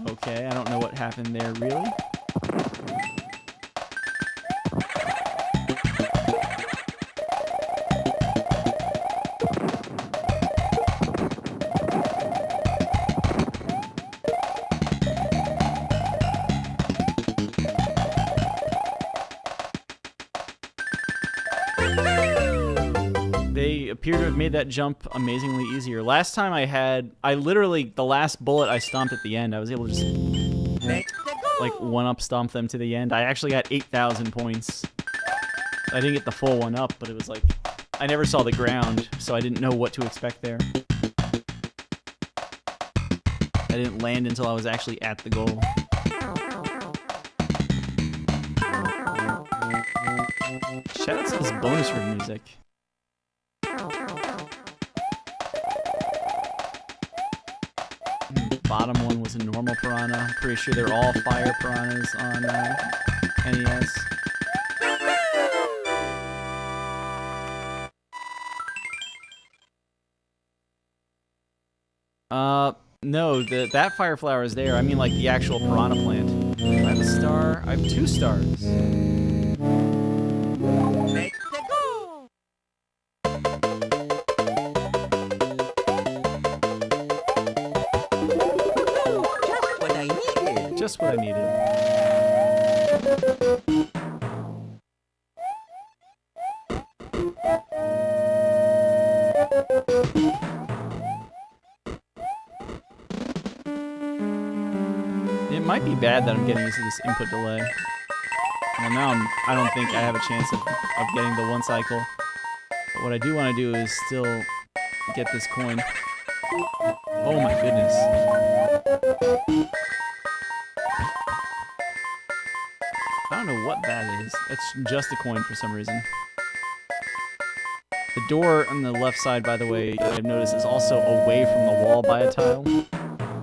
Okay. Okay, I don't know what happened there, really. They appear to have made that jump amazingly easier. Last time I literally, the last bullet I stomped at the end, I was able to just, like, one-up stomp them to the end. I actually got 8,000 points. I didn't get the full one-up, but it was like, I never saw the ground, so I didn't know what to expect there. I didn't land until I was actually at the goal. Shout out to this bonus room music. Bottom one was a normal piranha. I'm pretty sure they're all fire piranhas on NES. No, that fire flower is there. I mean, like, the actual piranha plant. Do I have a star? I have 2 stars. Just what I needed. It might be bad that I'm getting used to this input delay. Well, now I don't think I have a chance of getting the 1 cycle. But what I do want to do is still get this coin. Oh my goodness. I don't know what that is. It's just a coin for some reason. The door on the left side, by the way, I've noticed is also away from the wall by a tile.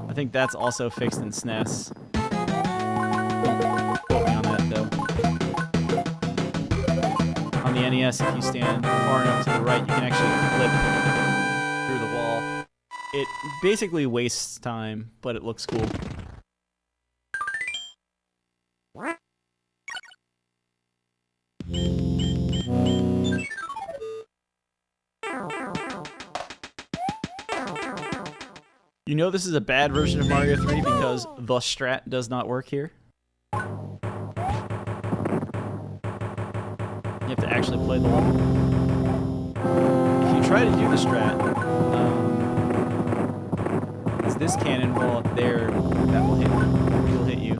I think that's also fixed in SNES. Don't quote me on that, though. On the NES, if you stand far enough to the right, you can actually flip through the wall. It basically wastes time, but it looks cool. You know this is a bad version of Mario 3 because the strat does not work here. You have to actually play the level. If you try to do the strat, it's this cannonball up there that will hit you. Will hit you.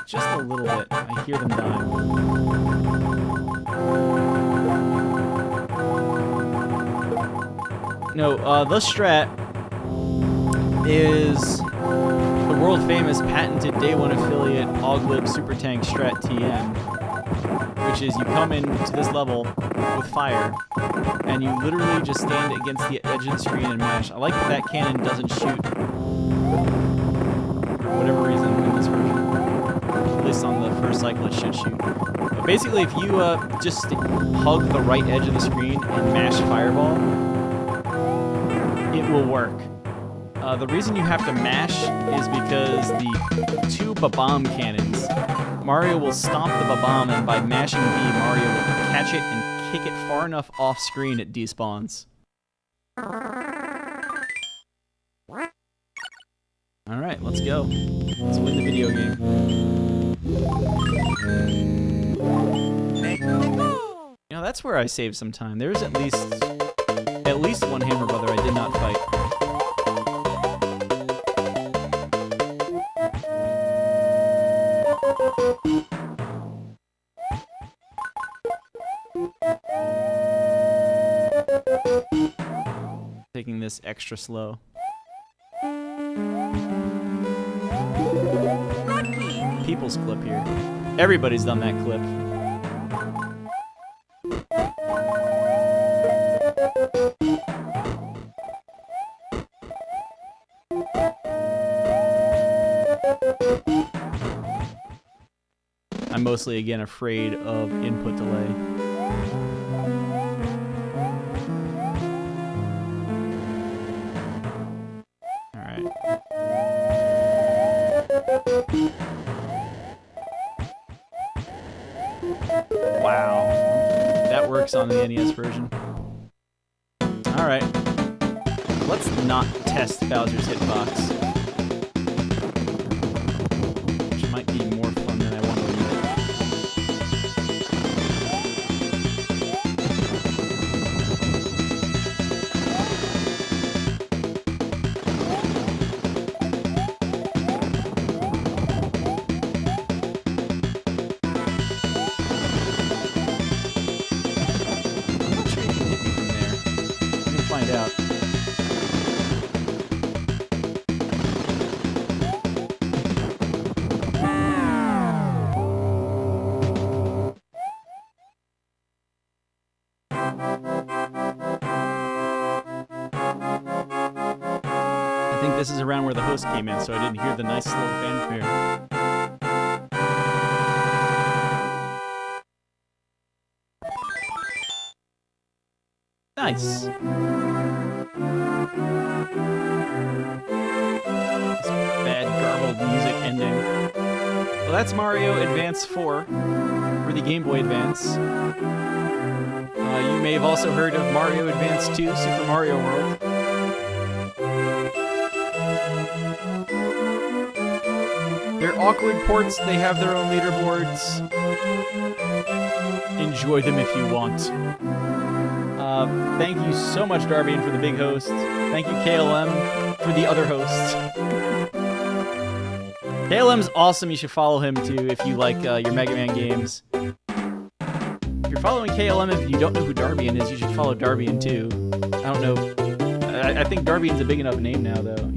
Just a little bit. I hear them dying. No, the strat is the world famous patented Day 1 affiliate Oglib Super Tank Strat TM, which is you come into this level with fire, and you literally just stand against the edge of the screen and mash. I like that that cannon doesn't shoot for whatever reason in this version. At least on the first cycle it should shoot. But basically if you just hug the right edge of the screen and mash fireball, it will work. The reason you have to mash is because the 2 Babam cannons, Mario will stomp the Babam, and by mashing B, Mario will catch it and kick it far enough off screen it despawns. Alright, let's go. Let's win the video game. You know, that's where I saved some time. There's at least one Hammer Brother I did not fight. Taking this extra slow. People's clip here. Everybody's done that clip. I'm mostly, again, afraid of input delay. Alright. Wow. That works on the NES version. Alright. Let's not test Bowser's hitbox. Which might be more fun than I want to admit. I'm not sure you can hit me from there. I'm gonna find out. I think this is around where the host came in, so I didn't hear the nice slow fanfare. Nice. This bad garbled music ending. Well, that's Mario Advance 4 for the Game Boy Advance. You may have also heard of Mario Advance 2, Super Mario World. They're awkward ports, they have their own leaderboards. Enjoy them if you want. Thank you so much, Darbian, for the big host. Thank you, KLM, for the other host. KLM's awesome, you should follow him too if you like your Mega Man games. If you're following KLM, if you don't know who Darbian is, you should follow Darbian too. I don't know. I think Darbian's a big enough name now, though.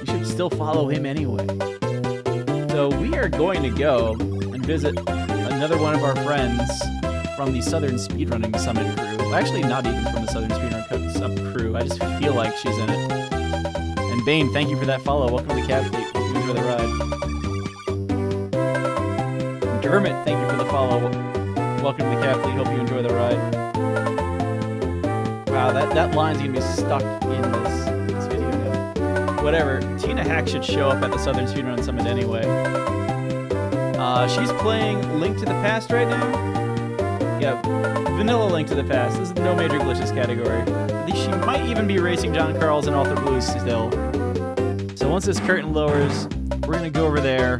You should still follow him anyway. So we are going to go and visit another one of our friends from the Southern Speedrunning Summit crew. Well, actually, not even from the Southern Speedrunning Summit crew. I just feel like she's in it. And Bane, thank you for that follow. Welcome to the Cab Fleet. Hope you enjoy the ride. Dermot, thank you for the follow. Welcome to the Cab Fleet. Hope you enjoy the ride. Wow, that line's gonna be stuck in this video now. Whatever. Tina Hack should show up at the Southern Speedrun Summit anyway. She's playing Link to the Past right now. Yeah, vanilla Link to the Past. This is no major glitches category. She might even be racing John Carl's and Author Blues still. So once this curtain lowers, we're gonna go over there.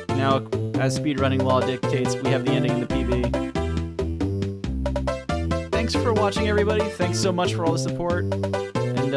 Now, as speedrunning law dictates, we have the ending in the PB. Thanks for watching, everybody. Thanks so much for all the support. And,